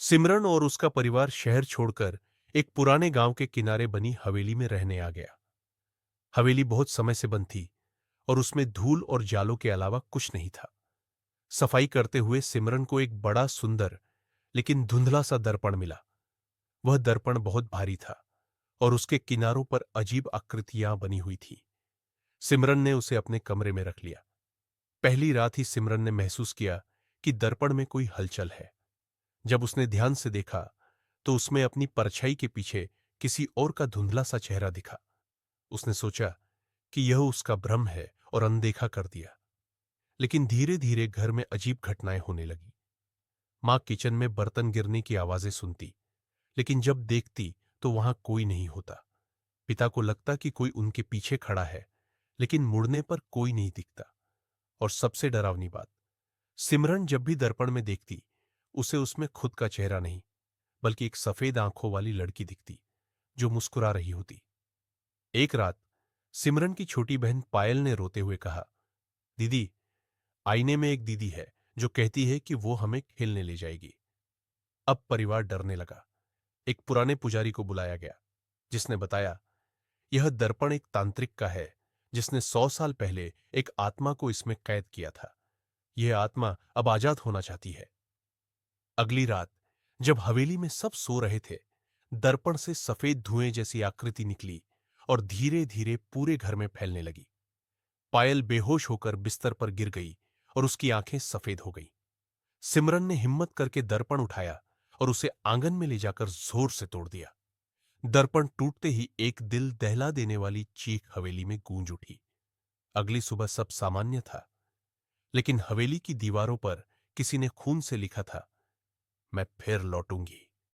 सिमरन और उसका परिवार शहर छोड़कर एक पुराने गांव के किनारे बनी हवेली में रहने आ गया। हवेली बहुत समय से बंद थी और उसमें धूल और जालों के अलावा कुछ नहीं था। सफाई करते हुए सिमरन को एक बड़ा सुंदर लेकिन धुंधला सा दर्पण मिला। वह दर्पण बहुत भारी था और उसके किनारों पर अजीब आकृतियां बनी हुई थी। सिमरन ने उसे अपने कमरे में रख लिया। पहली रात ही सिमरन ने महसूस किया कि दर्पण में कोई हलचल है। जब उसने ध्यान से देखा तो उसमें अपनी परछाई के पीछे किसी और का धुंधला सा चेहरा दिखा। उसने सोचा कि यह उसका भ्रम है और अनदेखा कर दिया। लेकिन धीरे धीरे घर में अजीब घटनाएं होने लगी। मां किचन में बर्तन गिरने की आवाजें सुनती, लेकिन जब देखती तो वहां कोई नहीं होता। पिता को लगता कि कोई उनके पीछे खड़ा है, लेकिन मुड़ने पर कोई नहीं दिखता। और सबसे डरावनी बात, सिमरन जब भी दर्पण में देखती, उसे उसमें खुद का चेहरा नहीं बल्कि एक सफेद आंखों वाली लड़की दिखती जो मुस्कुरा रही होती। एक रात सिमरन की छोटी बहन पायल ने रोते हुए कहा, दीदी, आईने में एक दीदी है जो कहती है कि वो हमें खेलने ले जाएगी। अब परिवार डरने लगा। एक पुराने पुजारी को बुलाया गया, जिसने बताया, यह दर्पण एक तांत्रिक का है जिसने 100 साल पहले एक आत्मा को इसमें कैद किया था। यह आत्मा अब आजाद होना चाहती है। अगली रात जब हवेली में सब सो रहे थे, दर्पण से सफेद धुएं जैसी आकृति निकली और धीरे धीरे पूरे घर में फैलने लगी। पायल बेहोश होकर बिस्तर पर गिर गई और उसकी आंखें सफेद हो गईं। सिमरन ने हिम्मत करके दर्पण उठाया और उसे आंगन में ले जाकर जोर से तोड़ दिया। दर्पण टूटते ही एक दिल दहला देने वाली चीख हवेली में गूंज उठी। अगली सुबह सब सामान्य था, लेकिन हवेली की दीवारों पर किसी ने खून से लिखा था, मैं फिर लौटूंगी।